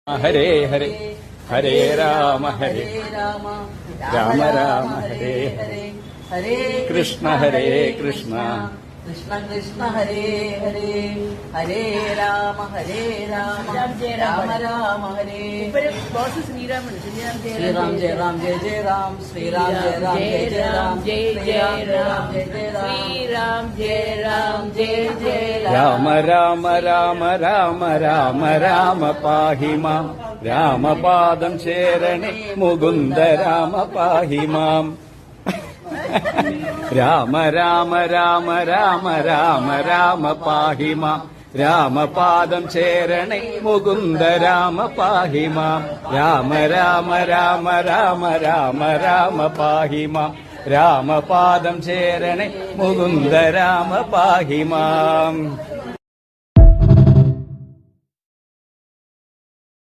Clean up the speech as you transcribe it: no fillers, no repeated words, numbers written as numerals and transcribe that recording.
ഹരേ ഹരേ ഹരേ രാമ ഹരേ രാമ രാമ രാമ ഹരേ ഹരേ ഹരേ കൃഷ്ണ ഹരേ കൃഷ്ണ കൃഷ്ണ കൃഷ്ണ ഹരേ ഹരേ ഹരേ രാമ രാമ രാമ ഹരേ ശ്രീറാം ജയ രാം ജയ ജയ രാം ശ്രീറാം ജയ രാം ജയ ജയ രാം ജയ രാം ജയ ശ്രീറാം ജയ രാം ജയ ജയ രാമ രാമ രാമ രാമ രാമ രാമ പാഹി മാം രാമപാദം ശരണേ മുകുന്ദ രാമ പാഹി മാം രാമ രാമ രാമ രാമ രാമ രാമ പാഹി മാം രാമപാദം ശരണേ മുകുന്ദ രാമ പാഹി മാം രാമ രാമ രാമ രാമ രാമ രാമ പാഹി മാം രാമപാദം ശരണേ മുകുന്ദ രാമ പാഹി മാം